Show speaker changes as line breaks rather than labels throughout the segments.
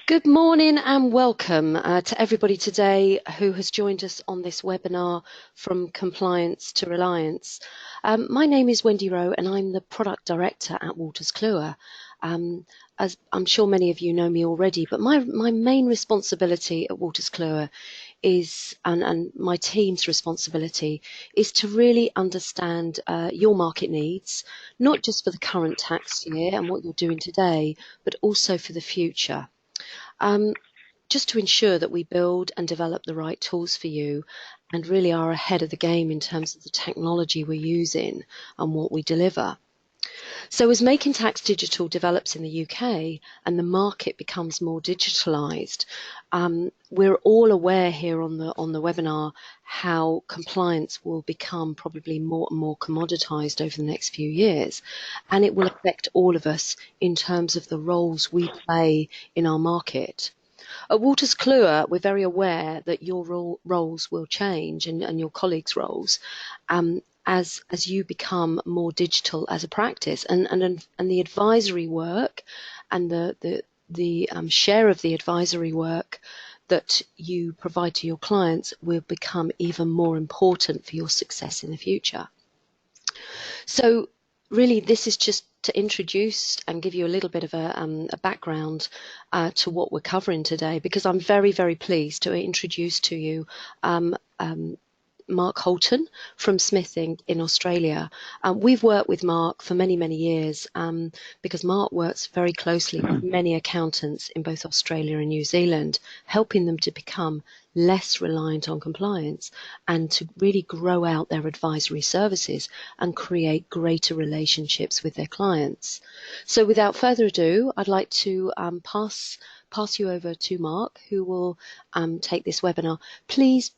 Good morning and welcome to everybody today who has joined us on this webinar from Compliance to Reliance. My name is Wendy Rowe and I'm the Product Director at Wolters Kluwer. As I'm sure many of you know me already, but my main responsibility at Wolters Kluwer is, and my team's responsibility, is to really understand your market needs, not just for the current tax year and what you're doing today, but also for the future. Um, just to ensure that we build and develop the right tools for you and really are ahead of the game in terms of the technology we're using and what we deliver. So as Making Tax Digital develops in the UK and the market becomes more digitalised, we're all aware here on the webinar how compliance will become probably more and more commoditised over the next few years, and it will affect all of us in terms of the roles we play in our market. At Wolters Kluwer, we're very aware that your roles will change and your colleagues' roles as you become more digital as a practice, and the advisory work and the share of the advisory work that you provide to your clients will become even more important for your success in the future. So really, this is just to introduce and give you a little bit of a background to what we're covering today, because I'm very, very pleased to introduce to you Mark Holton from Smithing in Australia. We've worked with Mark for many, many years because Mark works very closely with many accountants in both Australia and New Zealand, helping them to become less reliant on compliance and to really grow out their advisory services and create greater relationships with their clients. So without further ado, I'd like to pass you over to Mark, who will take this webinar. Please,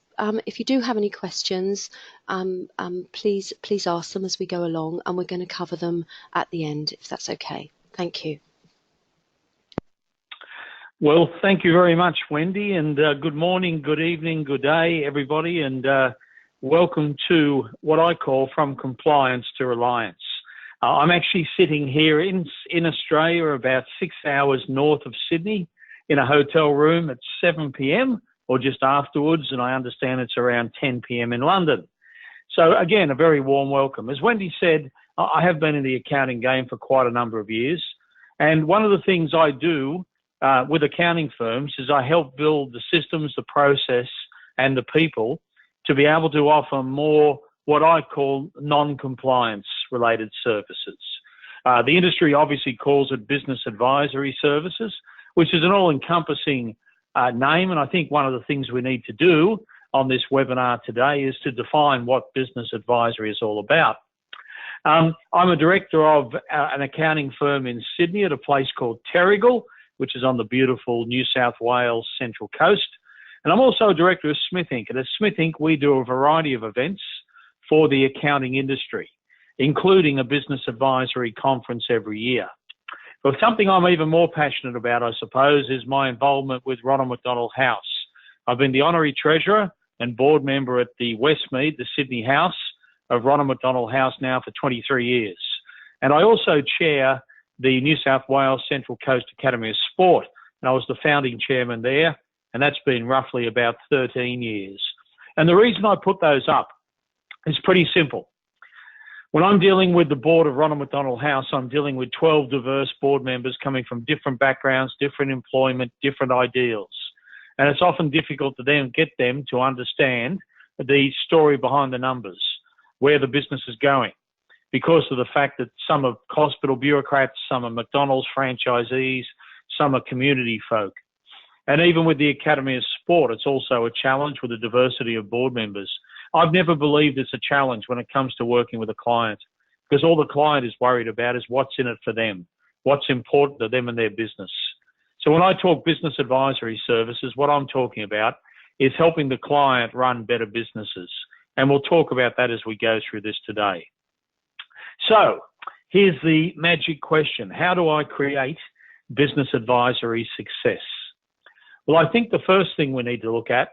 if you do have any questions, please ask them as we go along, and we're going to cover them at the end, if that's okay. Thank you.
Well, thank you very much, Wendy, and good morning, good evening, good day, everybody, and welcome to what I call From Compliance to Reliance. I'm actually sitting here in Australia, about 6 hours north of Sydney, in a hotel room at 7 p.m. or just afterwards, and I understand it's around 10 p.m. in London. So again, a very warm welcome. As Wendy said, I have been in the accounting game for quite a number of years, and one of the things I do with accounting firms is I help build the systems, the process, and the people to be able to offer more what I call non-compliance related services. The industry obviously calls it business advisory services, which is an all-encompassing name, and I think one of the things we need to do on this webinar today is to define what business advisory is all about. I'm a director of an accounting firm in Sydney at a place called Terrigal, which is on the beautiful New South Wales Central Coast. And I'm also a director of Smith Inc. And at Smith Inc. we do a variety of events for the accounting industry, including a business advisory conference every year. But something I'm even more passionate about, I suppose, is my involvement with Ronald McDonald House. I've been the honorary treasurer and board member at the Westmead, the Sydney House of Ronald McDonald House now for 23 years. And I also chair the New South Wales Central Coast Academy of Sport, and I was the founding chairman there, and that's been roughly about 13 years. And the reason I put those up is pretty simple. When I'm dealing with the board of Ronald McDonald House, I'm dealing with 12 diverse board members coming from different backgrounds, different employment, different ideals. And it's often difficult to then get them to understand the story behind the numbers, where the business is going, because of the fact that some are hospital bureaucrats, some are McDonald's franchisees, some are community folk. And even with the Academy of Sport, it's also a challenge with the diversity of board members. I've never believed it's a challenge when it comes to working with a client, because all the client is worried about is what's in it for them, what's important to them and their business. So when I talk business advisory services, what I'm talking about is helping the client run better businesses. And we'll talk about that as we go through this today. So here's the magic question. How do I create business advisory success? Well, I think the first thing we need to look at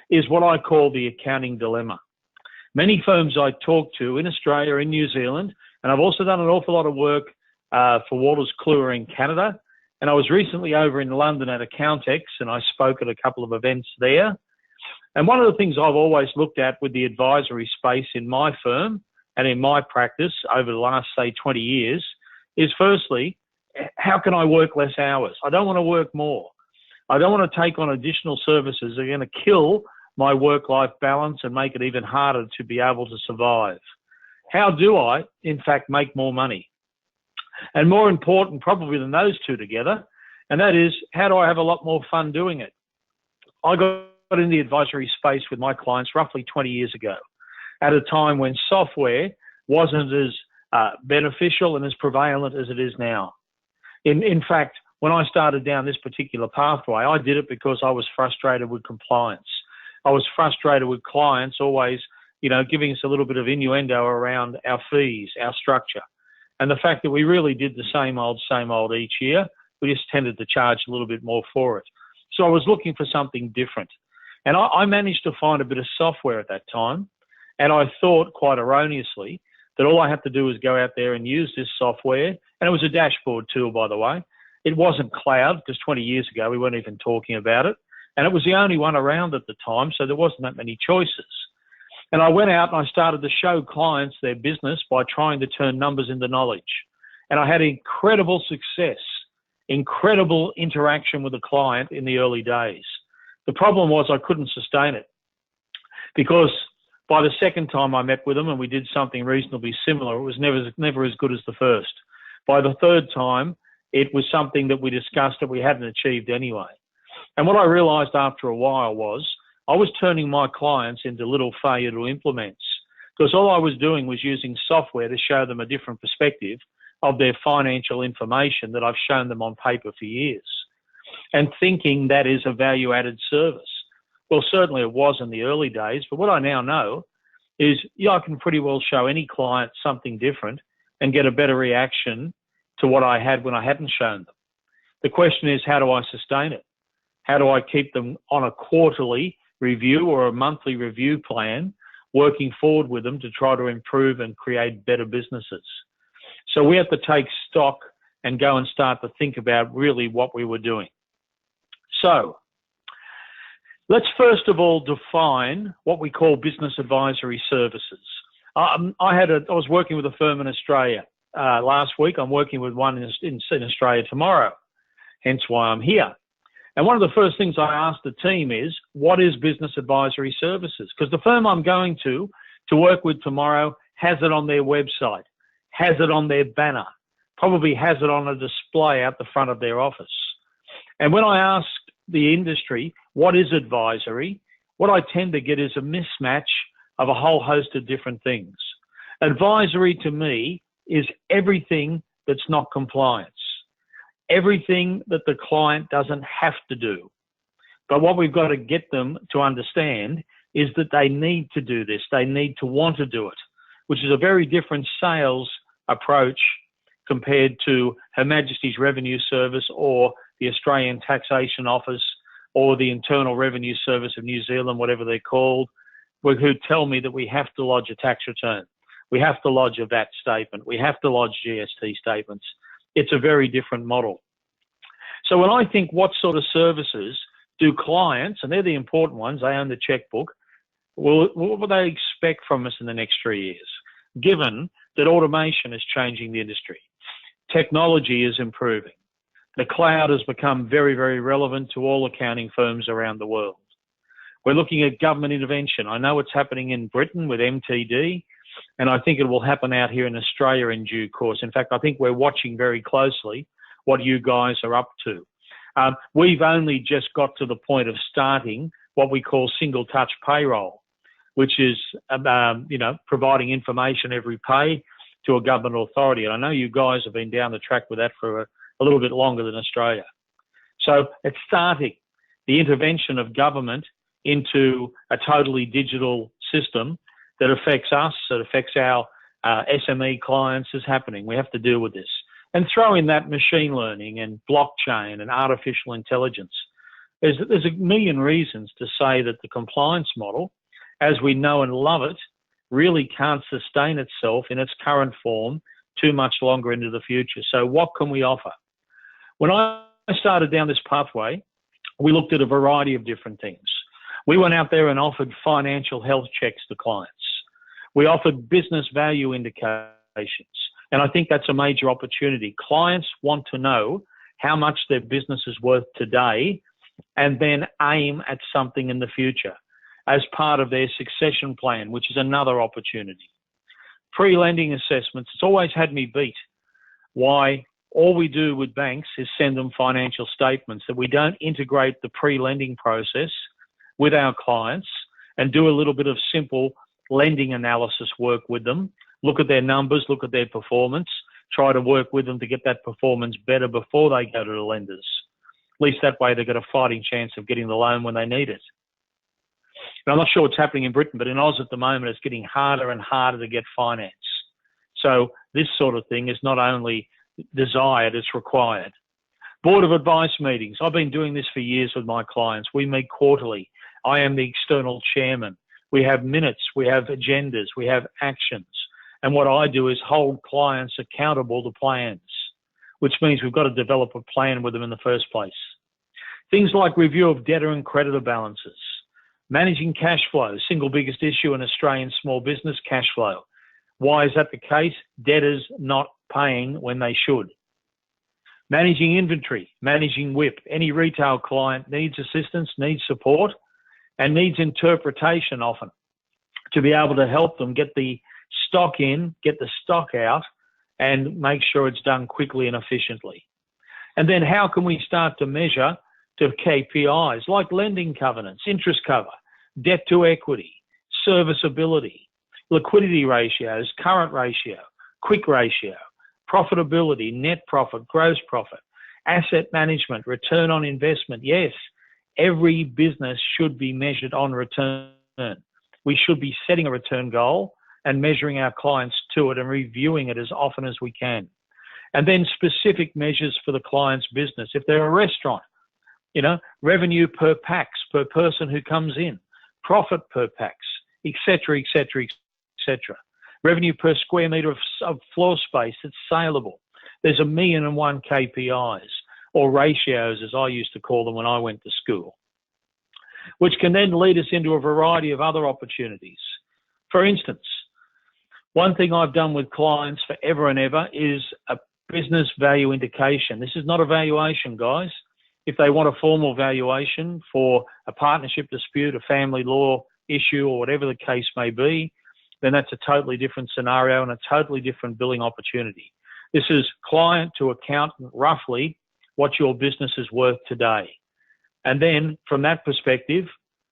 is what I call the accounting dilemma. Many firms I talk to in Australia, in New Zealand, and I've also done an awful lot of work for Wolters Kluwer in Canada, And I was recently over in London at Accountex, and I spoke at a couple of events there. And one of the things I've always looked at with the advisory space in my firm and in my practice over the last, say, 20 years is firstly, how can I work less hours? I don't want to work more. I don't want to take on additional services that are going to kill my work-life balance and make it even harder to be able to survive. How do I, in fact, make more money? And more important probably than those two together, and that is, how do I have a lot more fun doing it? I got in the advisory space with my clients roughly 20 years ago, at a time when software wasn't as beneficial and as prevalent as it is now. In fact, when I started down this particular pathway, I did it because I was frustrated with compliance. I was frustrated with clients always, giving us a little bit of innuendo around our fees, our structure. And the fact that we really did the same old each year, we just tended to charge a little bit more for it. So I was looking for something different. And I managed to find a bit of software at that time. And I thought quite erroneously that all I had to do was go out there and use this software. And it was a dashboard tool, by the way. It wasn't cloud, because 20 years ago we weren't even talking about it. And it was the only one around at the time, so there wasn't that many choices. And I went out and I started to show clients their business by trying to turn numbers into knowledge. And I had incredible success, incredible interaction with the client in the early days. The problem was I couldn't sustain it, because by the second time I met with them and we did something reasonably similar, it was never as good as the first. By the third time, it was something that we discussed that we hadn't achieved anyway. And what I realized after a while was I was turning my clients into little failure to implements, because all I was doing was using software to show them a different perspective of their financial information that I've shown them on paper for years, and thinking that is a value-added service. Well, certainly it was in the early days, but what I now know is, I can pretty well show any client something different and get a better reaction to what I had when I hadn't shown them. The question is, how do I sustain it? How do I keep them on a quarterly review or a monthly review plan, working forward with them to try to improve and create better businesses? So we have to take stock and go and start to think about really what we were doing. So let's first of all define what we call business advisory services. I was working with a firm in Australia last week. I'm working with one in Australia tomorrow, hence why I'm here. And one of the first things I asked the team is, what is business advisory services? Because the firm I'm going to work with tomorrow has it on their website, has it on their banner, probably has it on a display out the front of their office. And when I ask the industry, what is advisory, what I tend to get is a mismatch of a whole host of different things. Advisory to me is everything that's not compliance. Everything that the client doesn't have to do. But what we've got to get them to understand is that they need to do this. They need to want to do it, which is a very different sales approach compared to Her Majesty's Revenue Service or the Australian Taxation Office or the Internal Revenue Service of New Zealand, whatever they're called, who tell me that we have to lodge a tax return. We have to lodge a VAT statement. We have to lodge GST statements. It's a very different model. So when I think what sort of services do clients, and they're the important ones, they own the checkbook, what will they expect from us in the next 3 years, given that automation is changing the industry? Technology is improving. The cloud has become very, very relevant to all accounting firms around the world. We're looking at government intervention. I know it's happening in Britain with MTD, and I think it will happen out here in Australia in due course. In fact, I think we're watching very closely what you guys are up to. We've only just got to the point of starting what we call single touch payroll, which is, providing information every pay to a government authority. And I know you guys have been down the track with that for a little bit longer than Australia. So it's starting. The intervention of government into a totally digital system that affects us, that affects our SME clients is happening. We have to deal with this. And throw in that machine learning and blockchain and artificial intelligence. There's a million reasons to say that the compliance model, as we know and love it, really can't sustain itself in its current form too much longer into the future. So what can we offer? When I I started down this pathway, we looked at a variety of different things. We went out there and offered financial health checks to clients. We offered business value indications. And I think that's a major opportunity. Clients want to know how much their business is worth today and then aim at something in the future as part of their succession plan, which is another opportunity. Pre-lending assessments, it's always had me beat. Why? All we do with banks is send them financial statements, that we don't integrate the pre-lending process with our clients and do a little bit of simple lending analysis work with them, look at their numbers, look at their performance, try to work with them to get that performance better before they go to the lenders. At least that way they've got a fighting chance of getting the loan when they need it. And I'm not sure what's happening in Britain, but in Oz at the moment, it's getting harder and harder to get finance. So this sort of thing is not only desired, it's required. Board of advice meetings. I've been doing this for years with my clients. We meet quarterly. I am the external chairman. We have minutes, we have agendas, we have actions. And what I do is hold clients accountable to plans, which means we've got to develop a plan with them in the first place. Things like review of debtor and creditor balances, managing cash flow, single biggest issue in Australian small business, cash flow. Why is that the case? Debtors not paying when they should. Managing inventory, managing WIP. Any retail client needs assistance, needs support, and needs interpretation often to be able to help them get the stock in, get the stock out, and make sure it's done quickly and efficiently. And then how can we start to measure to KPIs like lending covenants, interest cover, debt to equity, serviceability, liquidity ratios, current ratio, quick ratio, profitability, net profit, gross profit, asset management, return on investment. Yes, every business should be measured on return. We should be setting a return goal and measuring our clients to it and reviewing it as often as we can. And then specific measures for the client's business. If they're a restaurant, revenue per pax, per person who comes in, profit per pax, etc., etc., etc. Revenue per square metre of floor space that's saleable. There's 1,000,001 KPIs, or ratios as I used to call them when I went to school, which can then lead us into a variety of other opportunities. For instance, one thing I've done with clients forever and ever is a business value indication. This is not a valuation, guys. If they want a formal valuation for a partnership dispute, a family law issue, or whatever the case may be, then that's a totally different scenario and a totally different billing opportunity. This is client to accountant, roughly what your business is worth today. And then from that perspective,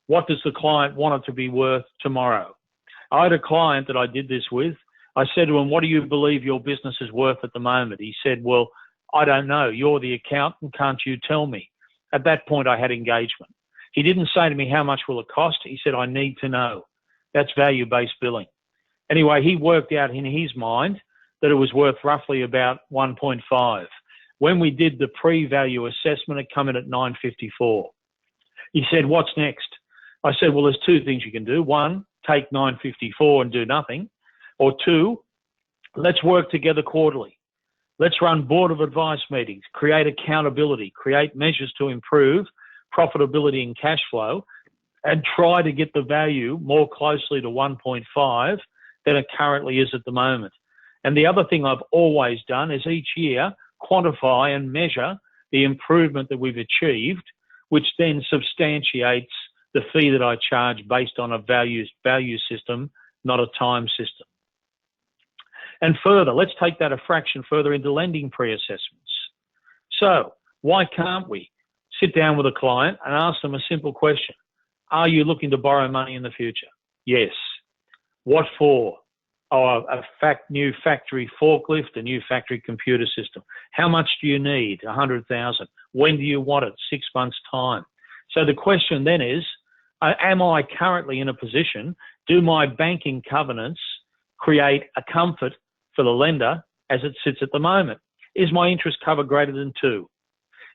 what does the client want it to be worth tomorrow? I had a client that I did this with. I said to him, what do you believe your business is worth at the moment? He said, well, I don't know. You're the accountant. Can't you tell me? At that point, I had engagement. He didn't say to me, how much will it cost? He said, I need to know. That's value-based billing. Anyway, he worked out in his mind that it was worth roughly about 1.5. When we did the pre-value assessment, it came in at 954. He said, what's next? I said, well, there's two things you can do. One, take 954 and do nothing. Or two, let's work together quarterly. Let's run board of advice meetings, create accountability, create measures to improve profitability and cash flow, and try to get the value more closely to 1.5 than it currently is at the moment. And the other thing I've always done is each year quantify and measure the improvement that we've achieved, which then substantiates the fee that I charge based on a value system, not a time system. And further, let's take that a fraction further into lending pre-assessments. So why can't we sit down with a client and ask them a simple question? Are you looking to borrow money in the future? Yes. What for? Oh, new factory forklift, a new factory computer system. How much do you need? 100,000. When do you want it? 6 months' time. So the question then is, am I currently in a position, do my banking covenants create a comfort for the lender as it sits at the moment? Is my interest cover greater than 2?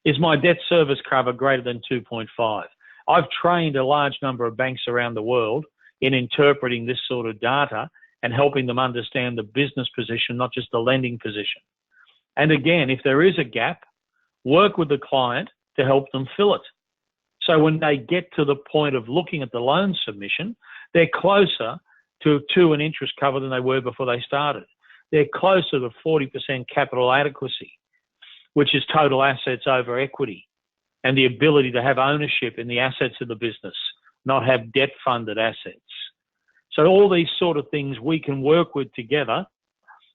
Is my debt service cover greater than 2.5? I've trained a large number of banks around the world in interpreting this sort of data and helping them understand the business position, not just the lending position. And again, if there is a gap, work with the client to help them fill it. So when they get to the point of looking at the loan submission, they're closer to an interest cover than they were before they started. They're closer to 40% capital adequacy, which is total assets over equity, and the ability to have ownership in the assets of the business, not have debt-funded assets. So all these sort of things we can work with together,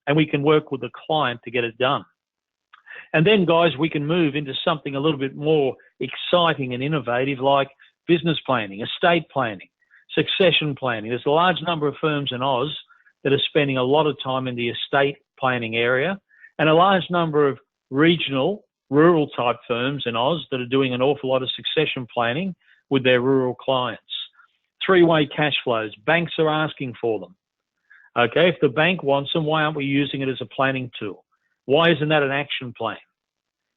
and we can work with the client to get it done. And then, guys, we can move into something a little bit more exciting and innovative, like business planning, estate planning, succession planning. There's a large number of firms in Oz that are spending a lot of time in the estate planning area, and a large number of regional, rural type firms in Oz that are doing an awful lot of succession planning with their rural clients. Three-way cash flows. Banks are asking for them. Okay, if the bank wants them, why aren't we using it as a planning tool? Why isn't that an action plan?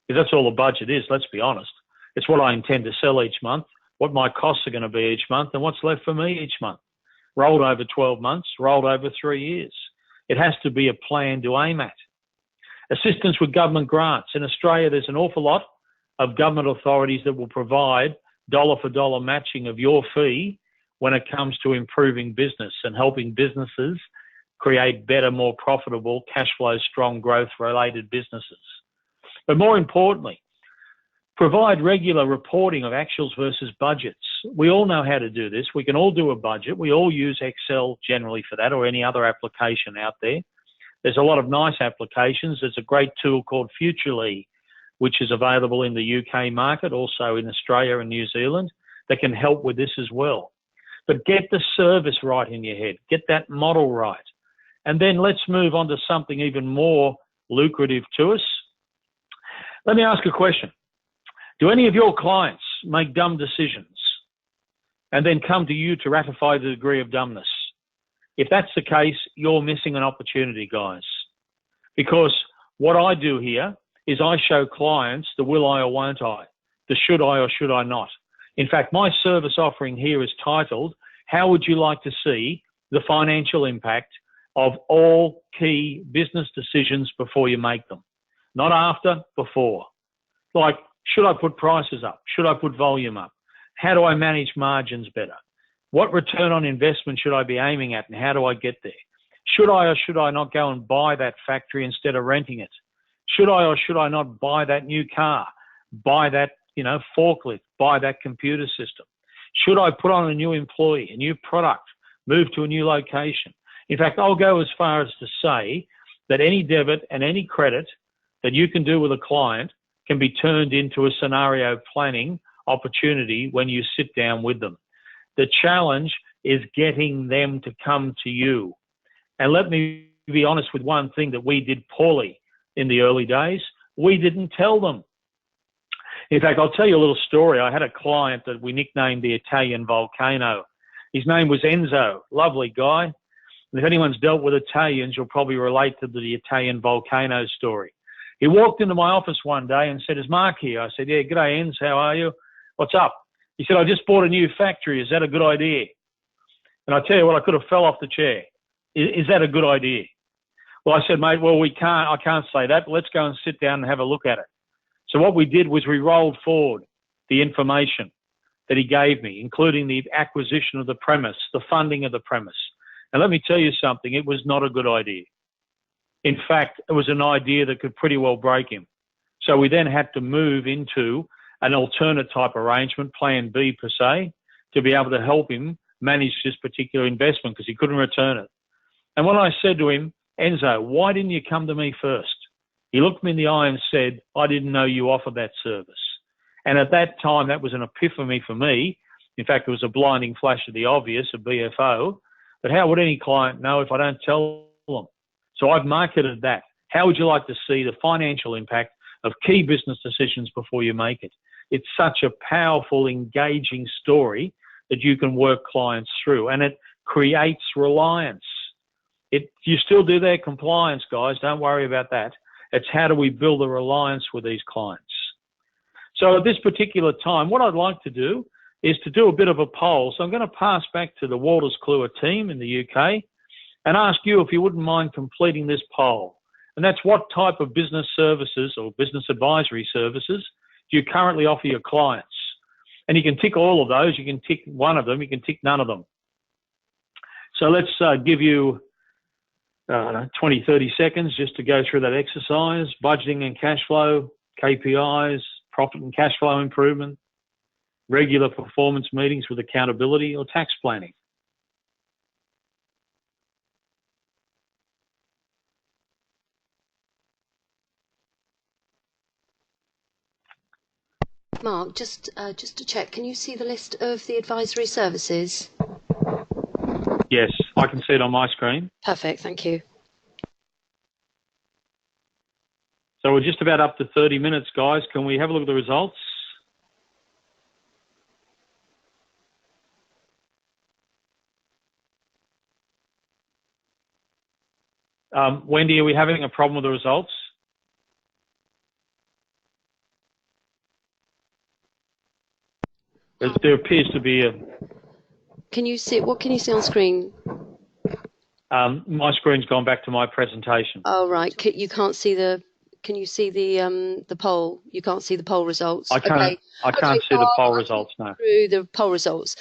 Because that's all the budget is, let's be honest. It's what I intend to sell each month, what my costs are going to be each month, and what's left for me each month. Rolled over 12 months, rolled over 3 years. It has to be a plan to aim at. Assistance with government grants. In Australia, there's an awful lot of government authorities that will provide dollar for dollar matching of your fee when it comes to improving business and helping businesses create better, more profitable, cash flow, strong growth related businesses. But more importantly, provide regular reporting of actuals versus budgets. We all know how to do this. We can all do a budget. We all use Excel generally for that, or any other application out there. There's a lot of nice applications. There's a great tool called Futurely, which is available in the UK market, also in Australia and New Zealand, that can help with this as well. But get the service right in your head. Get that model right. And then let's move on to something even more lucrative to us. Let me ask a question. Do any of your clients make dumb decisions and then come to you to ratify the degree of dumbness? If that's the case, you're missing an opportunity, guys. Because what I do here is I show clients the will I or won't I, the should I or should I not. In fact, my service offering here is titled, How Would You Like to See the Financial Impact of All Key Business Decisions Before You Make Them? Not after, before. Like, should I put prices up? Should I put volume up? How do I manage margins better? What return on investment should I be aiming at, and how do I get there? Should I or should I not go and buy that factory instead of renting it? Should I or should I not buy that new car, buy that, forklift, buy that computer system? Should I put on a new employee, a new product, move to a new location? In fact, I'll go as far as to say that any debit and any credit that you can do with a client can be turned into a scenario planning opportunity when you sit down with them. The challenge is getting them to come to you. And let me be honest with one thing that we did poorly in the early days. We didn't tell them. In fact, I'll tell you a little story. I had a client that we nicknamed the Italian volcano. His name was Enzo, lovely guy. And if anyone's dealt with Italians, you'll probably relate to the Italian volcano story. He walked into my office one day and said, "Is Mark here?" I said, "Yeah, g'day, Enz, how are you? What's up?" He said, "I just bought a new factory. Is that a good idea?" And I tell you what, I could have fell off the chair. Is that a good idea? Well, I said, "Mate, well, I can't say that, but let's go and sit down and have a look at it." So what we did was we rolled forward the information that he gave me, including the acquisition of the premise, the funding of the premise. And let me tell you something, it was not a good idea. In fact, it was an idea that could pretty well break him. So we then had to move into an alternate type arrangement, plan B per se, to be able to help him manage this particular investment because he couldn't return it. And when I said to him, "Enzo, why didn't you come to me first?" He looked me in the eye and said, "I didn't know you offered that service." And at that time, that was an epiphany for me. In fact, it was a blinding flash of the obvious, a BFO. But how would any client know if I don't tell them? So I've marketed that. How would you like to see the financial impact of key business decisions before you make it? It's such a powerful, engaging story that you can work clients through, and it creates reliance. You still do their compliance, guys. Don't worry about that. It's how do we build a reliance with these clients. So at this particular time, what I'd like to do is to do a bit of a poll. So I'm going to pass back to the Walters Kluwer team in the UK and ask you if you wouldn't mind completing this poll. And that's what type of business services or business advisory services do you currently offer your clients? And you can tick all of those. You can tick one of them. You can tick none of them. So let's give you 20, 30 seconds just to go through that exercise. Budgeting and cash flow, KPIs, profit and cash flow improvement, regular performance meetings with accountability, or tax planning.
Mark, just to check, can you see the list of the advisory services?
Yes, I can see it on my screen.
Perfect, thank you.
So we're just about up to 30 minutes, guys. Can we have a look at the results? Wendy, are we having a problem with the results? There appears to be a...
Can you see, what can you see on screen?
My screen's gone back to my presentation.
Oh, right. You can't see the... Can you see the poll? You can't see the poll results.
I can't.
Okay.
I can't see the poll results now.
Through the poll results.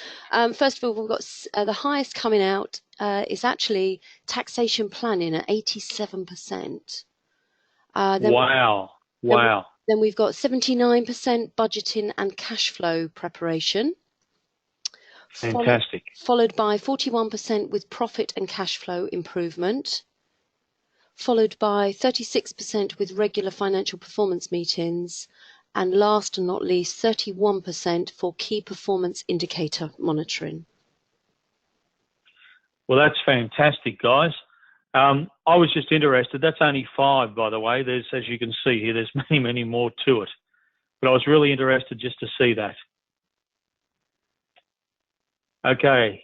First of all, we've got the highest coming out is actually taxation planning at 87%.
Wow! Wow!
Then we've got 79% budgeting and cash flow preparation.
Fantastic.
Followed by 41% with profit and cash flow improvement. Followed by 36% with regular financial performance meetings, and last and not least, 31% for key performance indicator monitoring.
Well, that's fantastic, guys. I was just interested. That's only 5, by the way. There's, as you can see here, there's many, many more to it. But I was really interested just to see that. Okay,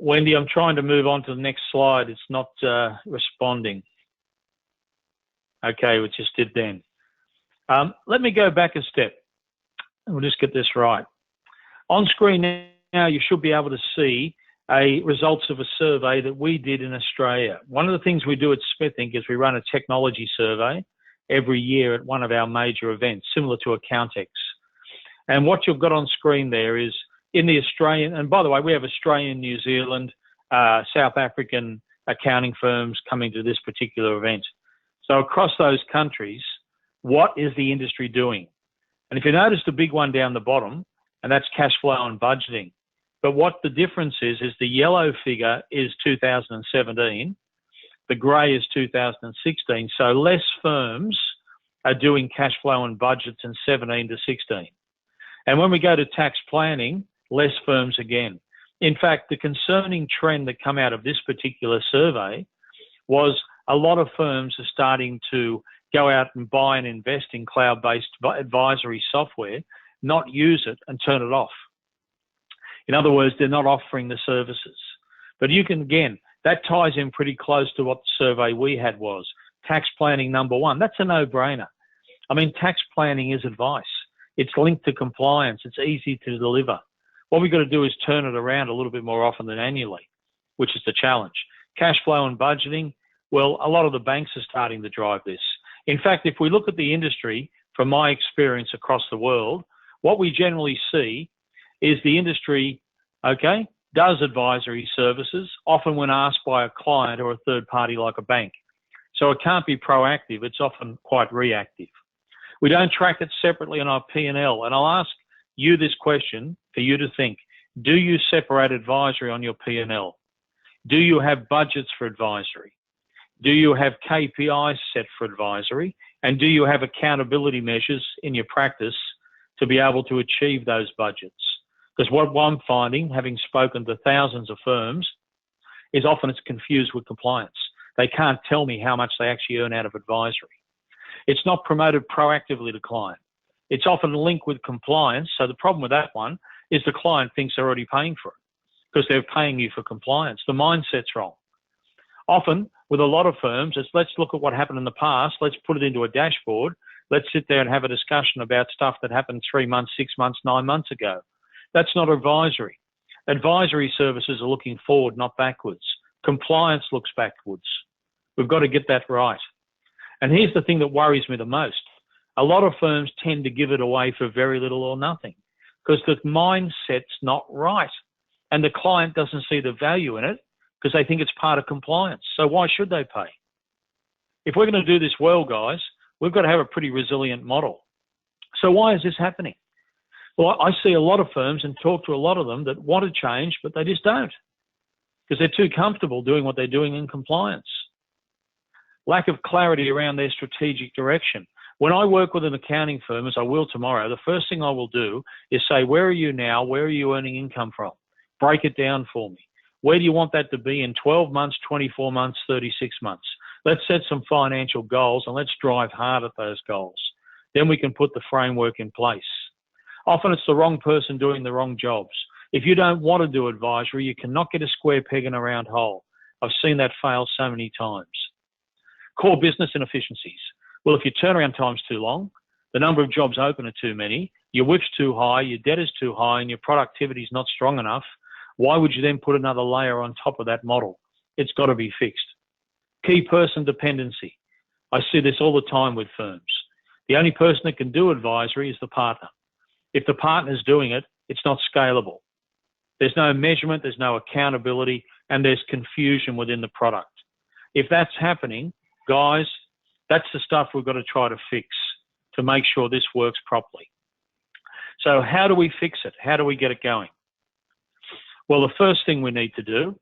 Wendy, I'm trying to move on to the next slide. It's not responding. Okay, we just did then. Let me go back a step. We'll just get this right. On screen now, you should be able to see results of a survey that we did in Australia. One of the things we do at Smith Inc. is we run a technology survey every year at one of our major events, similar to Accountex. And what you've got on screen there is in the Australian, and by the way, we have Australian, New Zealand, South African accounting firms coming to this particular event. So across those countries, what is the industry doing? And if you notice the big one down the bottom, and that's cash flow and budgeting. But what the difference is the yellow figure is 2017, the grey is 2016. So less firms are doing cash flow and budgets in 17 to 16. And when we go to tax planning, less firms again. In fact, the concerning trend that come out of this particular survey was a lot of firms are starting to go out and buy and invest in cloud-based advisory software, not use it and turn it off. In other words, they're not offering the services. But you can, again, that ties in pretty close to what the survey we had was. Tax planning number 1, that's a no-brainer. I mean, tax planning is advice. It's linked to compliance. It's easy to deliver. What we've got to do is turn it around a little bit more often than annually, which is the challenge. Cash flow and budgeting, well, a lot of the banks are starting to drive this. In fact, if we look at the industry, from my experience across the world, what we generally see is the industry, okay, does advisory services, often when asked by a client or a third party like a bank. So it can't be proactive, it's often quite reactive. We don't track it separately on our P&L, and I'll ask you this question for you to think. Do you separate advisory on your P&L? Do you have budgets for advisory? Do you have KPIs set for advisory? And do you have accountability measures in your practice to be able to achieve those budgets? Because what I'm finding, having spoken to thousands of firms, is often it's confused with compliance. They can't tell me how much they actually earn out of advisory. It's not promoted proactively to client. It's often linked with compliance. So the problem with that one is the client thinks they're already paying for it because they're paying you for compliance. The mindset's wrong. Often, with a lot of firms, it's let's look at what happened in the past, let's put it into a dashboard, let's sit there and have a discussion about stuff that happened 3 months, 6 months, 9 months ago. That's not advisory. Advisory services are looking forward, not backwards. Compliance looks backwards. We've got to get that right. And here's the thing that worries me the most. A lot of firms tend to give it away for very little or nothing because the mindset's not right. And the client doesn't see the value in it because they think it's part of compliance. So why should they pay? If we're going to do this well, guys, we've got to have a pretty resilient model. So why is this happening? Well, I see a lot of firms and talk to a lot of them that want to change, but they just don't because they're too comfortable doing what they're doing in compliance. Lack of clarity around their strategic direction. When I work with an accounting firm, as I will tomorrow, the first thing I will do is say, where are you now? Where are you earning income from? Break it down for me. Where do you want that to be in 12 months, 24 months, 36 months? Let's set some financial goals and let's drive hard at those goals. Then we can put the framework in place. Often it's the wrong person doing the wrong jobs. If you don't want to do advisory, you cannot get a square peg in a round hole. I've seen that fail so many times. Core business inefficiencies. Well, if your turnaround time's too long, the number of jobs open are too many, your WIP's too high, your debt is too high, and your productivity's not strong enough, why would you then put another layer on top of that model? It's got to be fixed. Key person dependency. I see this all the time with firms. The only person that can do advisory is the partner. If the partner's doing it, it's not scalable. There's no measurement, there's no accountability, and there's confusion within the product. If that's happening, guys, that's the stuff we've got to try to fix to make sure this works properly. So how do we fix it? How do we get it going? Well, the first thing we need to do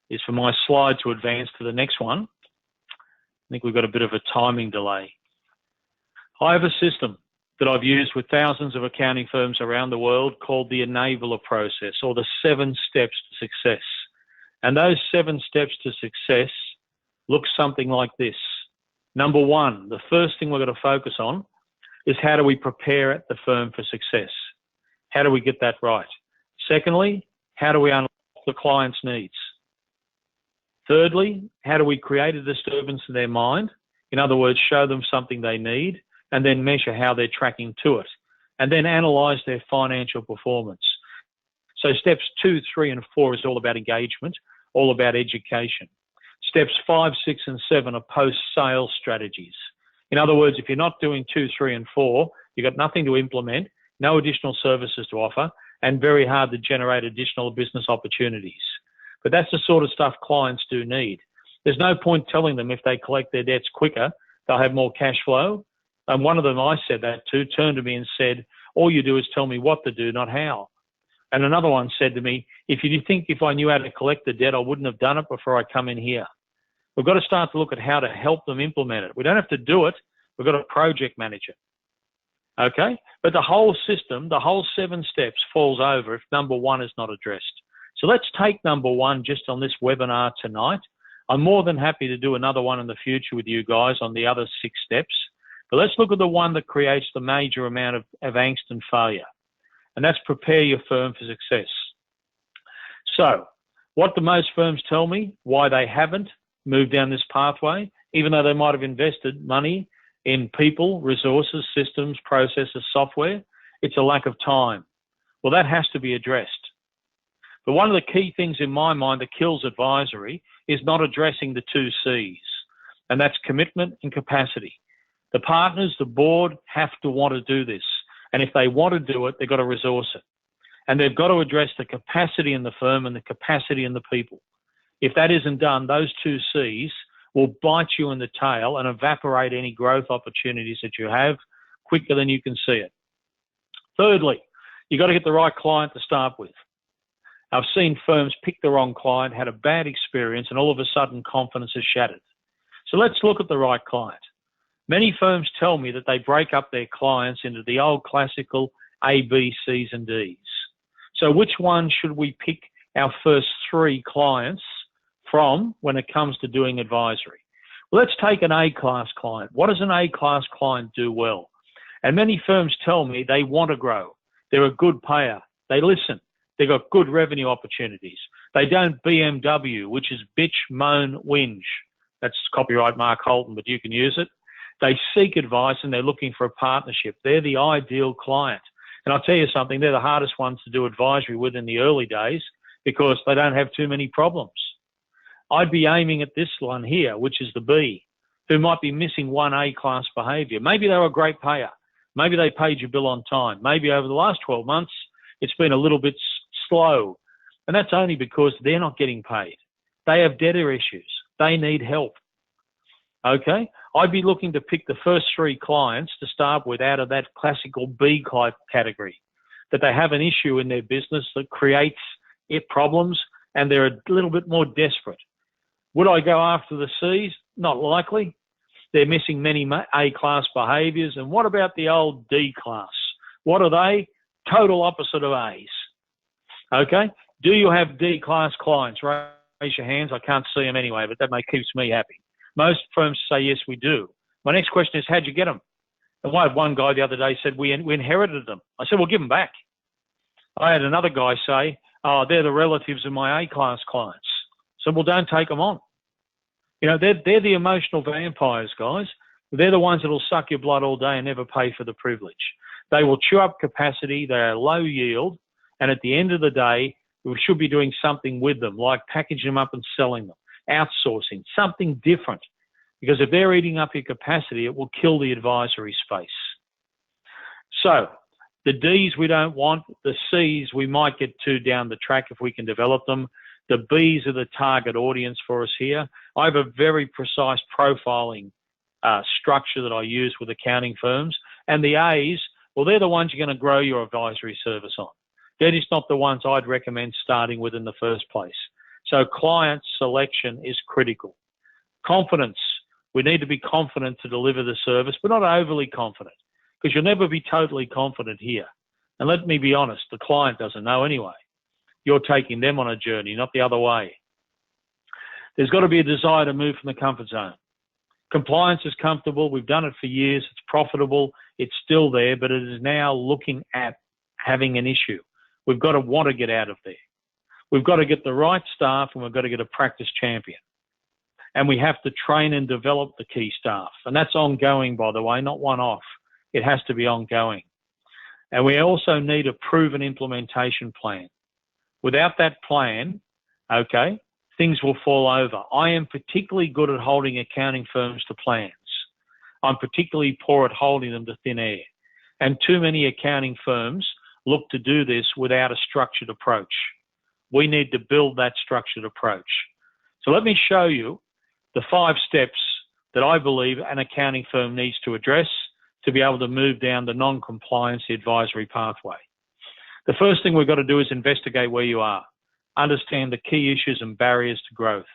is for my slide to advance to the next one. I think we've got a bit of a timing delay. I have a system that I've used with thousands of accounting firms around the world called the enabler process, or the 7 steps to success. And those 7 steps to success look something like this. Number 1, the first thing we're going to focus on is how do we prepare at the firm for success? How do we get that right? Secondly, how do we unlock the client's needs? Thirdly, how do we create a disturbance in their mind? In other words, show them something they need and then measure how they're tracking to it, and then analyze their financial performance. So steps 2, 3, and 4 is all about engagement, all about education. Steps 5, 6, and 7 are post-sales strategies. In other words, if you're not doing 2, 3, and 4, you've got nothing to implement, no additional services to offer, and very hard to generate additional business opportunities. But that's the sort of stuff clients do need. There's no point telling them if they collect their debts quicker, they'll have more cash flow. And one of them I said that to turned to me and said, all you do is tell me what to do, not how. And another one said to me, if you think if I knew how to collect the debt, I wouldn't have done it before I come in here. We've got to start to look at how to help them implement it. We don't have to do it. We've got to project manage it. Okay? But the whole system, the whole 7 steps falls over if number 1 is not addressed. So let's take number 1 just on this webinar tonight. I'm more than happy to do another one in the future with you guys on the other 6 steps. But let's look at the one that creates the major amount of angst and failure. And that's prepare your firm for success. So what do most firms tell me? Why they haven't moved down this pathway, even though they might have invested money in people, resources, systems, processes, software? It's a lack of time. Well, that has to be addressed. But one of the key things in my mind that kills advisory is not addressing the 2 C's, and that's commitment and capacity. The partners, the board have to want to do this. And if they want to do it, they've got to resource it. And they've got to address the capacity in the firm and the capacity in the people. If that isn't done, those 2 C's will bite you in the tail and evaporate any growth opportunities that you have quicker than you can see it. Thirdly, you've got to get the right client to start with. I've seen firms pick the wrong client, had a bad experience, and all of a sudden confidence is shattered. So let's look at the right client. Many firms tell me that they break up their clients into the old classical A, B, C's, and D's. So which one should we pick our first 3 clients from when it comes to doing advisory? Well, let's take an A-class client. What does an A-class client do well? And many firms tell me they want to grow. They're a good payer. They listen. They've got good revenue opportunities. They don't BMW, which is bitch, moan, whinge. That's copyright Mark Holton, but you can use it. They seek advice and they're looking for a partnership. They're the ideal client. And I'll tell you something, they're the hardest ones to do advisory with in the early days because they don't have too many problems. I'd be aiming at this one here, which is the B. who might be missing one A-class behaviour. Maybe they were a great payer. Maybe they paid your bill on time. Maybe over the last 12 months, it's been a little bit slow. And that's only because they're not getting paid. They have debtor issues. They need help. Okay? I'd be looking to pick the first 3 clients to start with out of that classical B category, that they have an issue in their business that creates problems and they're a little bit more desperate. Would I go after the C's? Not likely. They're missing many A-class behaviours. And what about the old D-class? What are they? Total opposite of A's. Okay? Do you have D-class clients? Raise your hands. I can't see them anyway, but that keeps me happy. Most firms say, yes, we do. My next question is, how'd you get them? And I had one guy the other day said, we inherited them. I said, well, give them back. I had another guy say, oh, they're the relatives of my A-class clients. So, well, don't take them on. You know, they're the emotional vampires, guys. They're the ones that will suck your blood all day and never pay for the privilege. They will chew up capacity. They are low yield. And at the end of the day, we should be doing something with them, like packaging them up and selling them, outsourcing, something different. Because if they're eating up your capacity, it will kill the advisory space. So the D's we don't want. The C's we might get to down the track if we can develop them. The B's are the target audience for us here. I have a very precise profiling structure that I use with accounting firms. And the A's, well, they're the ones you're going to grow your advisory service on. They're just not the ones I'd recommend starting with in the first place. So client selection is critical. Confidence. We need to be confident to deliver the service, but not overly confident, because you'll never be totally confident here. And let me be honest, the client doesn't know anyway. You're taking them on a journey, not the other way. There's got to be a desire to move from the comfort zone. Compliance is comfortable. We've done it for years. It's profitable. It's still there, but it is now looking at having an issue. We've got to want to get out of there. We've got to get the right staff, and we've got to get a practice champion. And we have to train and develop the key staff. And that's ongoing, by the way, not one-off. It has to be ongoing. And we also need a proven implementation plan. Without that plan, okay, things will fall over. I am particularly good at holding accounting firms to plans. I'm particularly poor at holding them to thin air. And too many accounting firms look to do this without a structured approach. We need to build that structured approach. So let me show you the 5 steps that I believe an accounting firm needs to address to be able to move down the non-compliance advisory pathway. The first thing we've got to do is investigate where you are, understand the key issues and barriers to growth.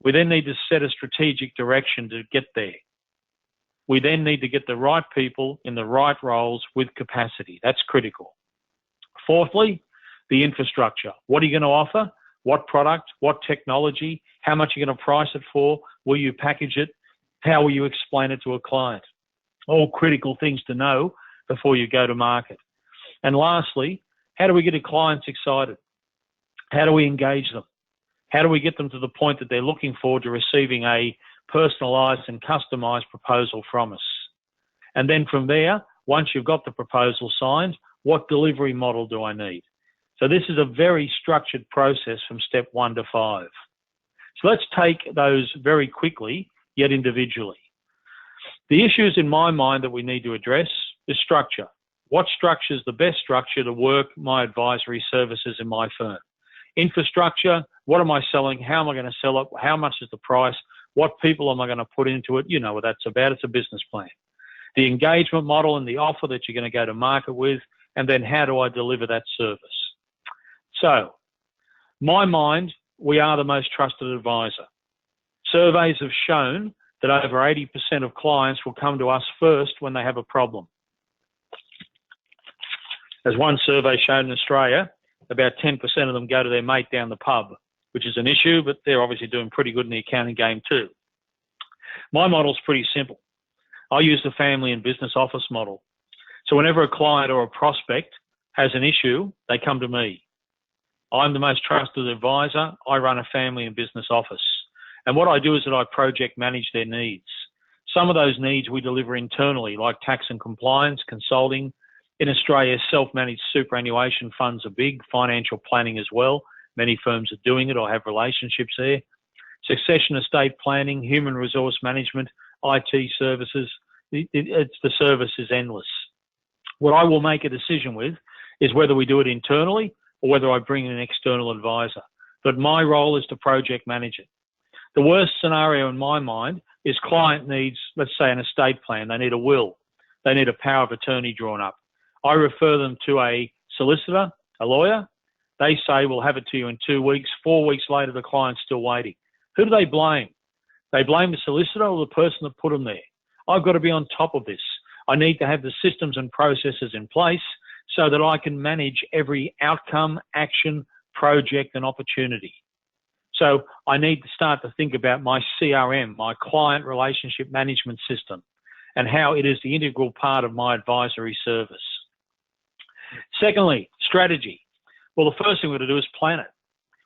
We then need to set a strategic direction to get there. We then need to get the right people in the right roles with capacity. That's critical. Fourthly, the infrastructure. What are you going to offer? What product? What technology? How much are you going to price it for? Will you package it? How will you explain it to a client? All critical things to know before you go to market. And lastly, how do we get our clients excited? How do we engage them? How do we get them to the point that they're looking forward to receiving a personalised and customised proposal from us? And then from there, once you've got the proposal signed, what delivery model do I need? So this is a very structured process from step 1 to 5. So let's take those very quickly, yet individually. The issues in my mind that we need to address is structure. What structure is the best structure to work my advisory services in my firm? Infrastructure, what am I selling? How am I going to sell it? How much is the price? What people am I going to put into it? You know what that's about. It's a business plan. The engagement model and the offer that you're going to go to market with, and then how do I deliver that service? So, my mind, we are the most trusted advisor. Surveys have shown that over 80% of clients will come to us first when they have a problem. As one survey showed in Australia, about 10% of them go to their mate down the pub, which is an issue, but they're obviously doing pretty good in the accounting game too. My model's pretty simple. I use the family and business office model. So whenever a client or a prospect has an issue, they come to me. I'm the most trusted advisor. I run a family and business office. And what I do is that I project manage their needs. Some of those needs we deliver internally, like tax and compliance, consulting. In Australia, self-managed superannuation funds are big, financial planning as well. Many firms are doing it or have relationships there. Succession estate planning, human resource management, IT services. The service is endless. What I will make a decision with is whether we do it internally or whether I bring in an external advisor. But my role is to project manage it. The worst scenario in my mind is client needs, let's say, an estate plan. They need a will. They need a power of attorney drawn up. I refer them to a solicitor, a lawyer. They say, we'll have it to you in 2 weeks. 4 weeks later, the client's still waiting. Who do they blame? They blame the solicitor or the person that put them there. I've got to be on top of this. I need to have the systems and processes in place so that I can manage every outcome, action, project, and opportunity. So I need to start to think about my CRM, my client relationship management system, and how it is the integral part of my advisory service. Secondly, strategy. Well, the first thing we're going to do is plan it.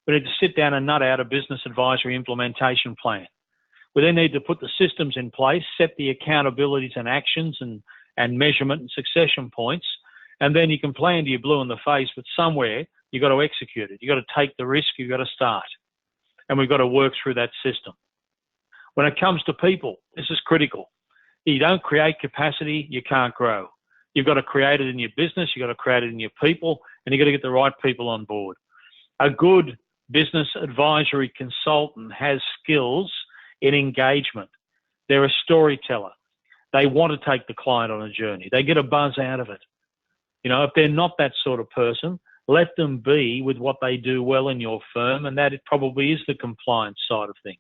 We need to sit down and nut out a business advisory implementation plan. We then need to put the systems in place, set the accountabilities and actions and measurement and succession points, and then you can plan till you're blue in the face, but somewhere you've got to execute it. You've got to take the risk, you've got to start. And we've got to work through that system. When it comes to people, this is critical. You don't create capacity, you can't grow. You've got to create it in your business, you've got to create it in your people, and you've got to get the right people on board. A good business advisory consultant has skills in engagement. They're a storyteller. They want to take the client on a journey. They get a buzz out of it. You know, if they're not that sort of person, let them be with what they do well in your firm, and that it probably is the compliance side of things.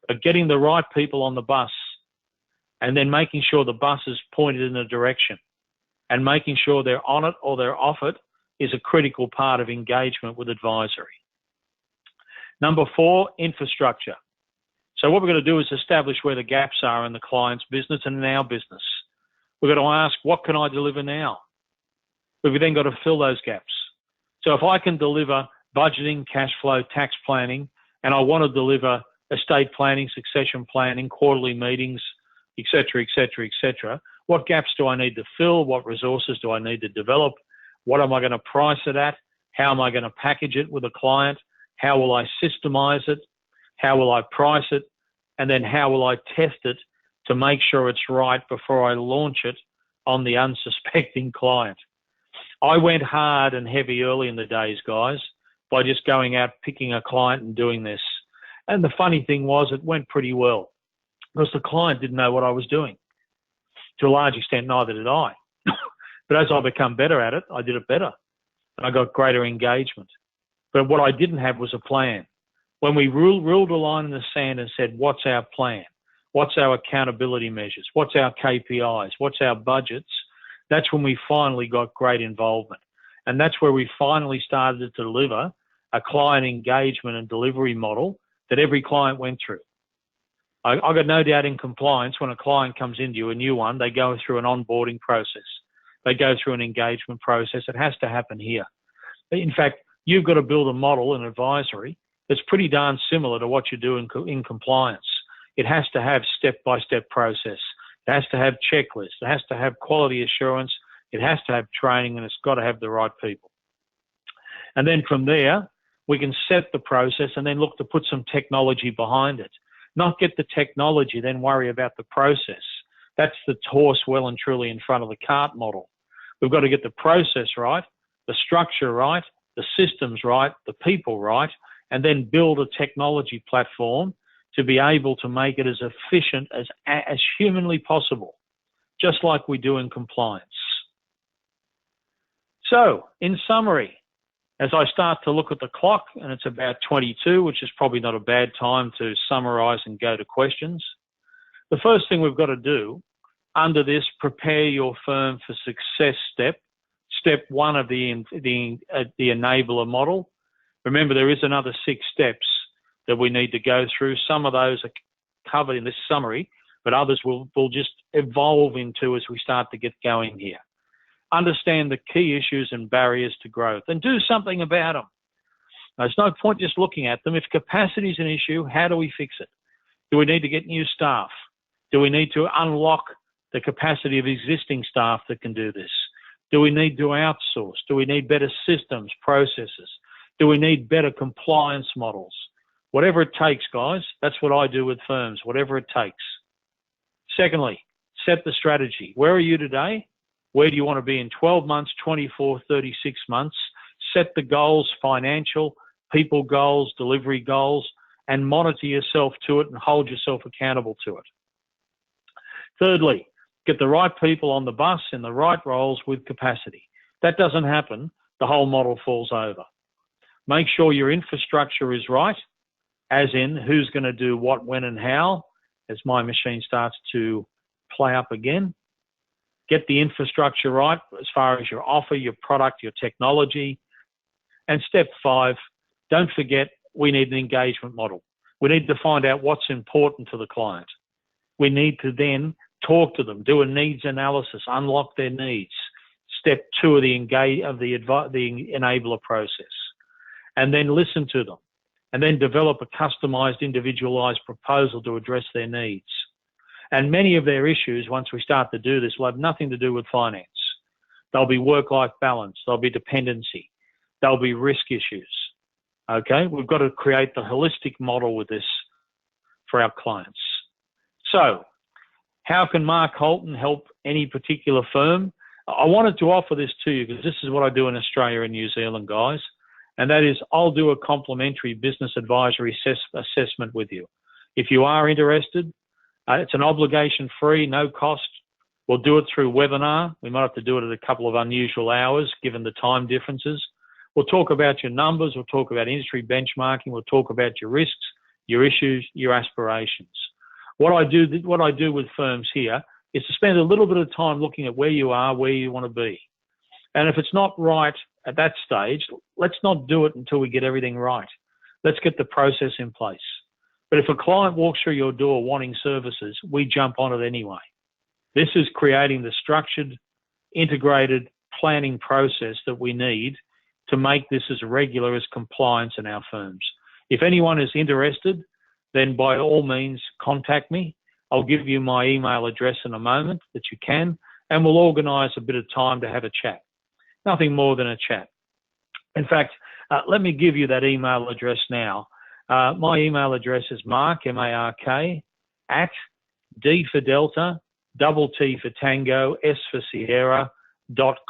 But getting the right people on the bus and then making sure the bus is pointed in a direction and making sure they're on it or they're off it is a critical part of engagement with advisory. Number 4, infrastructure. So what we're going to do is establish where the gaps are in the client's business and in our business. We're going to ask, what can I deliver now? We've then got to fill those gaps. So if I can deliver budgeting, cash flow, tax planning, and I want to deliver estate planning, succession planning, quarterly meetings, et cetera, what gaps do I need to fill? What resources do I need to develop? What am I going to price it at? How am I going to package it with a client? How will I systemize it? How will I price it? And then how will I test it to make sure it's right before I launch it on the unsuspecting client? I went hard and heavy early in the days, guys, by just going out, picking a client and doing this. And the funny thing was it went pretty well because the client didn't know what I was doing. To a large extent, neither did I. But as I become better at it, I did it better. And I got greater engagement. But what I didn't have was a plan. When we ruled a line in the sand and said, what's our plan? What's our accountability measures? What's our KPIs? What's our budgets? That's when we finally got great involvement. And that's where we finally started to deliver a client engagement and delivery model that every client went through. I got no doubt in compliance, when a client comes into you, a new one, they go through an onboarding process. They go through an engagement process. It has to happen here. In fact, you've got to build a model in advisory that's pretty darn similar to what you do in compliance. It has to have step-by-step process. It has to have checklists. It has to have quality assurance. It has to have training, and it's got to have the right people. And then from there, we can set the process and then look to put some technology behind it. Not get the technology, then worry about the process. That's the horse well and truly in front of the cart model. We've got to get the process right, the structure right, the systems right, the people right, and then build a technology platform to be able to make it as efficient as humanly possible, just like we do in compliance. So, in summary, as I start to look at the clock, and it's about 22, which is probably not a bad time to summarise and go to questions, the first thing we've got to do under this prepare your firm for success step 1 of the enabler model. Remember, there is another 6 steps that we need to go through. Some of those are covered in this summary, but others will just evolve into as we start to get going here. Understand the key issues and barriers to growth and do something about them. Now, there's no point just looking at them. If capacity is an issue, how do we fix it? Do we need to get new staff? Do we need to unlock the capacity of existing staff that can do this? Do we need to outsource? Do we need better systems, processes? Do we need better compliance models? Whatever it takes, guys, that's what I do with firms, whatever it takes. Secondly, set the strategy. Where are you today? Where do you want to be in 12 months, 24, 36 months? Set the goals, financial, people goals, delivery goals, and monitor yourself to it and hold yourself accountable to it. Thirdly, get the right people on the bus in the right roles with capacity. That doesn't happen, the whole model falls over. Make sure your infrastructure is right, as in who's going to do what, when, and how, as my machine starts to play up again. Get the infrastructure right as far as your offer, your product, your technology. And step 5, don't forget, we need an engagement model. We need to find out what's important to the client. We need to then talk to them, do a needs analysis, unlock their needs. Step 2 of the enabler process. And then listen to them. And then develop a customized, individualized proposal to address their needs. And many of their issues, once we start to do this, will have nothing to do with finance. There'll be work-life balance. There'll be dependency. There'll be risk issues. Okay? We've got to create the holistic model with this for our clients. So, how can Mark Holton help any particular firm? I wanted to offer this to you because this is what I do in Australia and New Zealand, guys. And that is, I'll do a complimentary business advisory assessment with you. If you are interested, it's an obligation-free, no cost. We'll do it through webinar. We might have to do it at a couple of unusual hours, given the time differences. We'll talk about your numbers. We'll talk about industry benchmarking. We'll talk about your risks, your issues, your aspirations. What I do with firms here is to spend a little bit of time looking at where you are, where you want to be. And if it's not right at that stage, let's not do it until we get everything right. Let's get the process in place. But if a client walks through your door wanting services, we jump on it anyway. This is creating the structured, integrated planning process that we need to make this as regular as compliance in our firms. If anyone is interested, then by all means contact me. I'll give you my email address in a moment that you can, and we'll organise a bit of time to have a chat. Nothing more than a chat. In fact, let me give you that email address now. My email address is Mark, M-A-R-K, at D for Delta, double T for Tango, S for Sierra,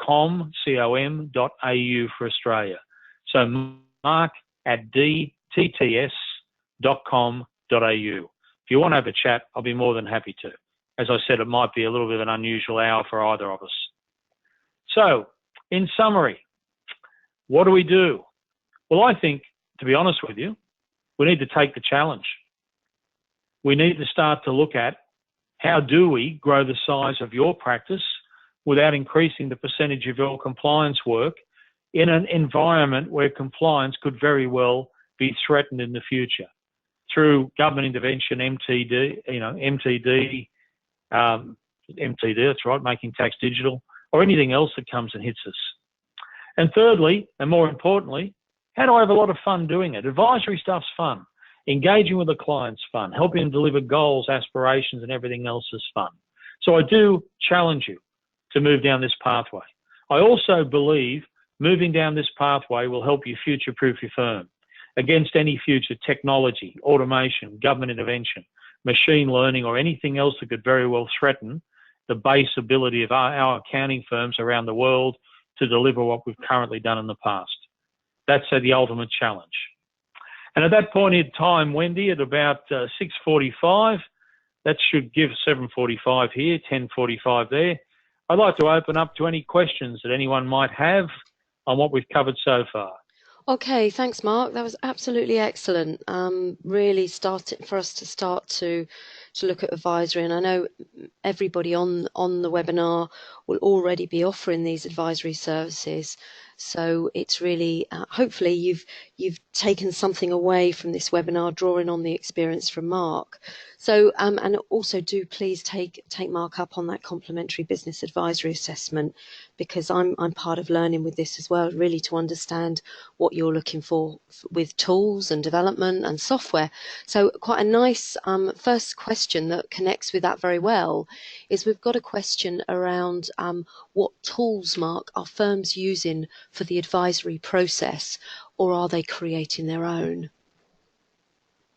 .com, C-O-M, .au for Australia. So Mark at dtts.com.au. If you want to have a chat, I'll be more than happy to. As I said, it might be a little bit of an unusual hour for either of us. So, in summary, what do we do? Well, I think, to be honest with you, we need to take the challenge. We need to start to look at how do we grow the size of your practice without increasing the percentage of your compliance work in an environment where compliance could very well be threatened in the future through government intervention, MTD, that's right, making tax digital, or anything else that comes and hits us. And thirdly, and more importantly, how do I have a lot of fun doing it? Advisory stuff's fun. Engaging with the client's fun. Helping them deliver goals, aspirations, and everything else is fun. So I do challenge you to move down this pathway. I also believe moving down this pathway will help you future-proof your firm against any future technology, automation, government intervention, machine learning, or anything else that could very well threaten the base ability of our accounting firms around the world to deliver what we've currently done in the past. That's the ultimate challenge. And at that point in time, Wendy, at about 6:45, that should give 7:45 here, 10:45 there. I'd like to open up to any questions that anyone might have on what we've covered so far.
Okay, thanks, Mark. That was absolutely excellent. Really started for us to start to look at advisory, and I know everybody on the webinar will already be offering these advisory services. So it's really hopefully you've taken something away from this webinar, drawing on the experience from Mark. So and also do please take Mark up on that complimentary business advisory assessment, because I'm part of learning with this as well, really to understand what you're looking for with tools and development and software. So quite a nice first question that connects with that very well is we've got a question around what tools, Mark, are firms using for the advisory process, or are they creating their own?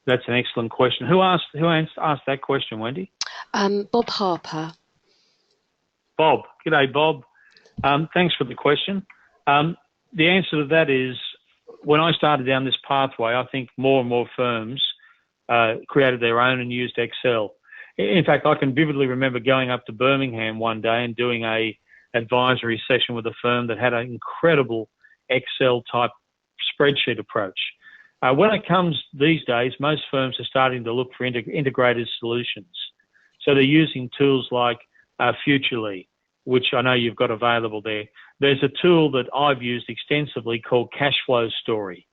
That's an excellent question. Who asked that question, Wendy?
Bob Harper.
Bob. G'day, Bob. Thanks for the question. The answer to that is, when I started down this pathway, I think more and more firms created their own and used Excel. In fact, I can vividly remember going up to Birmingham one day and doing a advisory session with a firm that had an incredible Excel type spreadsheet approach. When it comes these days, most firms are starting to look for integrated solutions. So they're using tools like Futurely, which I know you've got available there. There's a tool that I've used extensively called Cash Flow Story.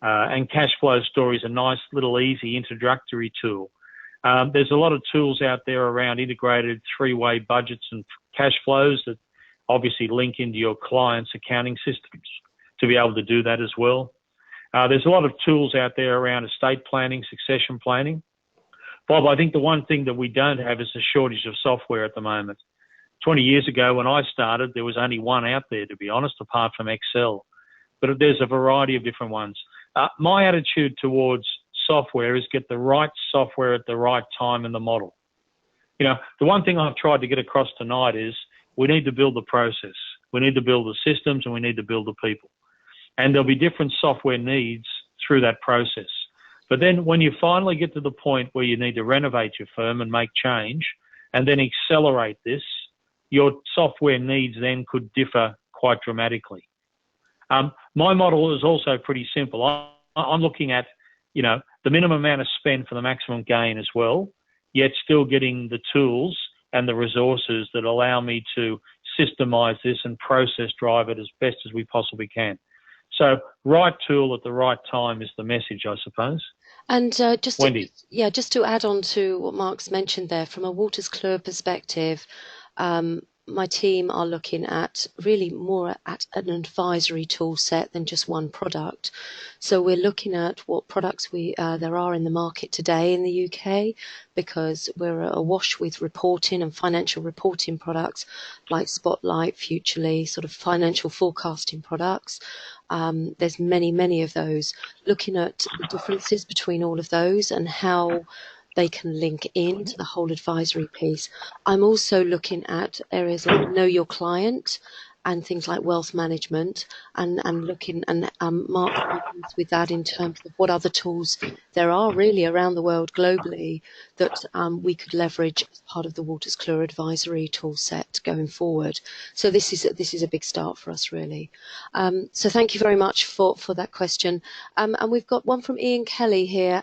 And Cash Flow Story is a nice little easy introductory tool. There's a lot of tools out there around integrated three-way budgets and cash flows that obviously link into your clients' accounting systems to be able to do that as well. There's a lot of tools out there around estate planning, succession planning. Bob, I think the one thing that we don't have is a shortage of software at the moment. 20 years ago when I started, there was only one out there, to be honest, apart from Excel. But there's a variety of different ones. My attitude towards software is get the right software at the right time in the model. You know, the one thing I've tried to get across tonight is we need to build the process. We need to build the systems and we need to build the people. And there'll be different software needs through that process. But then when you finally get to the point where you need to renovate your firm and make change and then accelerate this, your software needs then could differ quite dramatically. My model is also pretty simple. I'm looking at, you know, the minimum amount of spend for the maximum gain as well, yet still getting the tools and the resources that allow me to systemize this and process drive it as best as we possibly can. So right tool at the right time is the message, I suppose.
And
Wendy.
just to add on to what Mark's mentioned there, from a Waters Clear perspective, my team are looking at really more at an advisory tool set than just one product. So we're looking at what products there are in the market today in the UK, because we're awash with reporting and financial reporting products like Spotlight, Futurely, sort of financial forecasting products. There's many of those. Looking at the differences between all of those and how they can link into the whole advisory piece. I'm also looking at areas like know your client and things like wealth management and looking and Mark happens with that in terms of what other tools there are really around the world globally that we could leverage as part of the Waters Clear advisory tool set going forward. So this is a big start for us really. So thank you very much for that question. And we've got one from Ian Kelly here.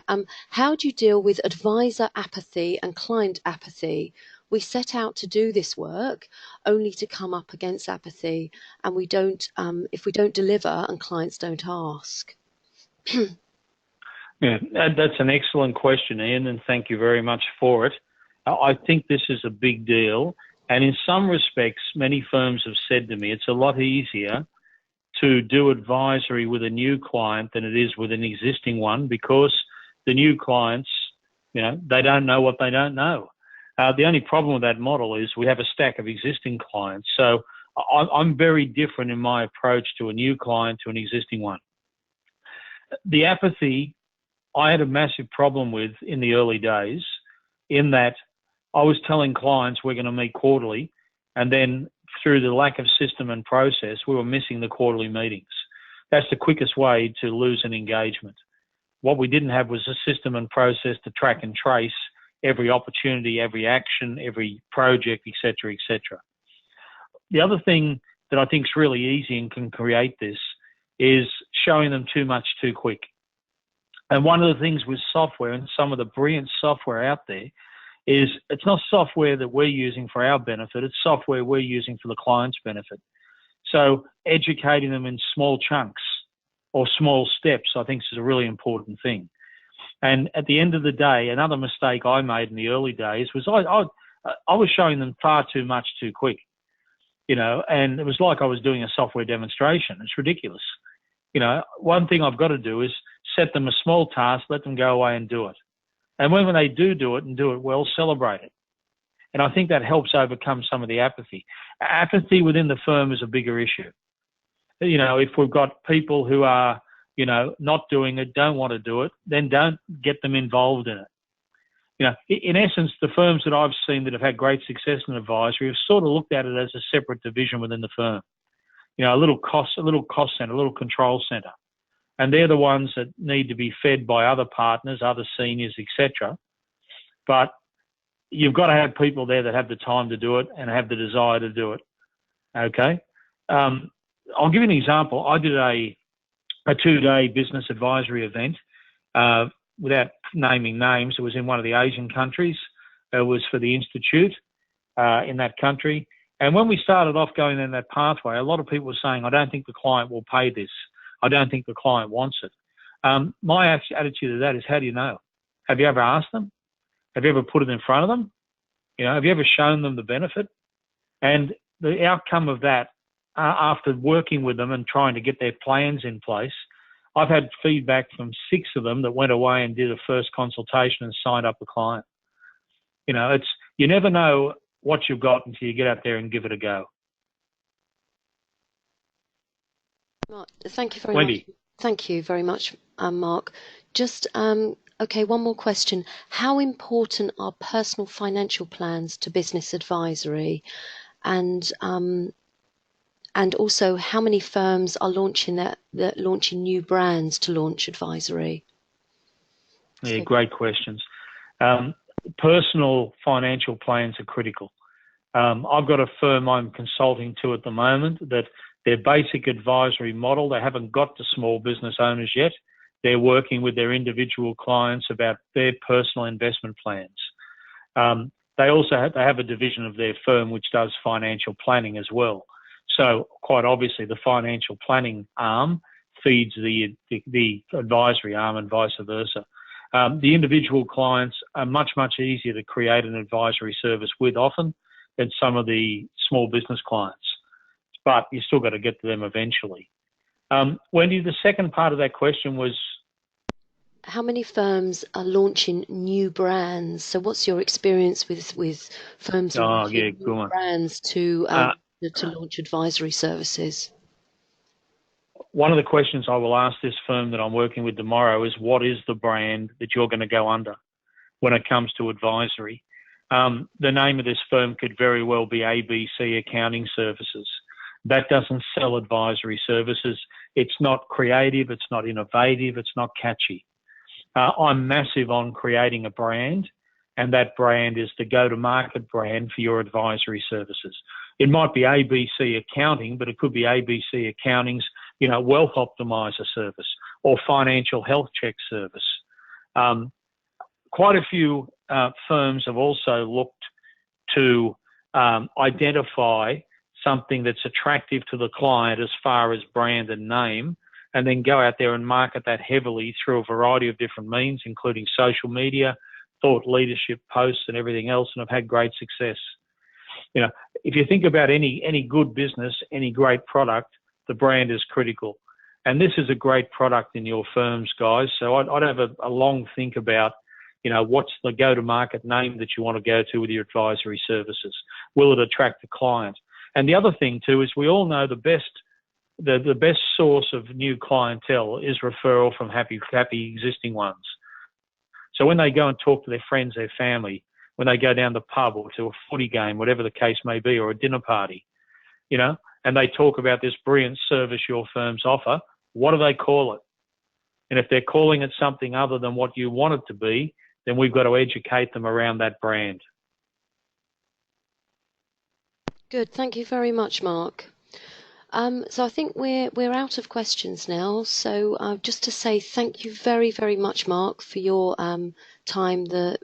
How do you deal with advisor apathy and client apathy? We set out to do this work only to come up against apathy, and we don't, if we don't deliver and clients don't ask.
Yeah, that's an excellent question, Ian, and thank you very much for it. I think this is a big deal, and in some respects, many firms have said to me it's a lot easier to do advisory with a new client than it is with an existing one, because the new clients, you know, they don't know what they don't know. The only problem with that model is we have a stack of existing clients. So I'm very different in my approach to a new client to an existing one. The apathy I had a massive problem with in the early days, in that I was telling clients we're going to meet quarterly, and then through the lack of system and process, we were missing the quarterly meetings. That's the quickest way to lose an engagement. What we didn't have was a system and process to track and trace every opportunity, every action, every project, etc., etc. The other thing that I think is really easy and can create this is showing them too much too quick. And one of the things with software, and some of the brilliant software out there, is it's not software that we're using for our benefit, it's software we're using for the client's benefit. So educating them in small chunks or small steps, I think, is a really important thing. And at the end of the day, another mistake I made in the early days was I was showing them far too much too quick, you know, and it was like I was doing a software demonstration. It's ridiculous. You know, one thing I've got to do is set them a small task, let them go away and do it. And when they do it and do it well, celebrate it. And I think that helps overcome some of the apathy. Apathy within the firm is a bigger issue. You know, if we've got people who are not doing it, don't want to do it, then don't get them involved in it. In essence, the firms that I've seen that have had great success in advisory have sort of looked at it as a separate division within the firm. A little cost center, a little control center. And they're the ones that need to be fed by other partners, other seniors, etc. But you've got to have people there that have the time to do it and have the desire to do it. Okay? I'll give you an example. I did a 2-day business advisory event, without naming names. It was in one of the Asian countries. It was for the institute in that country. And when we started off going in that pathway, a lot of people were saying, I don't think the client will pay this. I don't think the client wants it. My attitude to that is, how do you know? Have you ever asked them? Have you ever put it in front of them? Have you ever shown them the benefit? And the outcome of that, after working with them and trying to get their plans in place, I've had feedback from 6 of them that went away and did a first consultation and signed up the client. You never know what you've got until you get out there and give it a go.
Mark, thank you very
Wendy.
much. Thank you very much, Mark. Just okay, one more question. How important are personal financial plans to business advisory, and also how many firms are launching launching new brands to launch advisory?
Yeah, great questions. Personal financial plans are critical. I've got a firm I'm consulting to at the moment that their basic advisory model, they haven't got to small business owners yet. They're working with their individual clients about their personal investment plans. They also have a division of their firm which does financial planning as well. So quite obviously the financial planning arm feeds the advisory arm and vice versa. The individual clients are much, much easier to create an advisory service with often than some of the small business clients. But you still got to get to them eventually. Wendy, the second part of that question was,
how many firms are launching new brands? So what's your experience with firms launching new brands to launch advisory services?
One of the questions I will ask this firm that I'm working with tomorrow is, what is the brand that you're going to go under when it comes to advisory? The name of this firm could very well be ABC Accounting Services. That doesn't sell advisory services. It's not creative. It's not innovative. It's not catchy. I'm massive on creating a brand, and that brand is the go-to-market brand for your advisory services. It might be ABC Accounting, but it could be ABC Accounting's, Wealth Optimizer service or Financial Health Check service. Quite a few firms have also looked to identify something that's attractive to the client as far as brand and name, and then go out there and market that heavily through a variety of different means, including social media, thought leadership posts and everything else, and have had great success. If you think about any good business, any great product, the brand is critical. And this is a great product in your firms, guys. So I'd have a long think about, what's the go-to-market name that you want to go to with your advisory services? Will it attract the client? And the other thing too is, we all know the best source of new clientele is referral from happy existing ones. So when they go and talk to their friends, their family, when they go down the pub or to a footy game, whatever the case may be, or a dinner party, and they talk about this brilliant service your firms offer, what do they call it? And if they're calling it something other than what you want it to be, then we've got to educate them around that brand.
Good. Thank you very much, Mark. So I think we're out of questions now. So just to say thank you very, very much, Mark, for your time this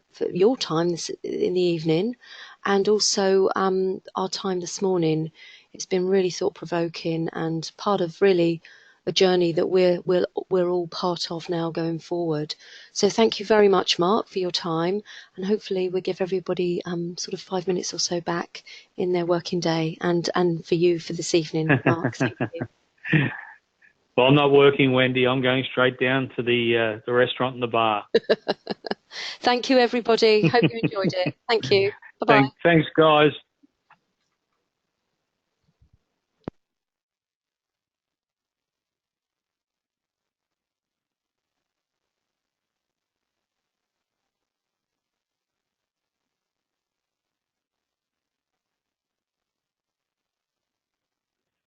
in the evening, and also our time this morning. It's been really thought-provoking and part of really a journey that we're all part of now going forward. So thank you very much, Mark, for your time, and hopefully we'll give everybody sort of 5 minutes or so back in their working day, and for you for this evening, Mark. Thank you.
Well, I'm not working, Wendy. I'm going straight down to the restaurant and the bar.
Thank you, everybody. Hope you enjoyed it. Thank you. Bye-bye.
Thanks, guys.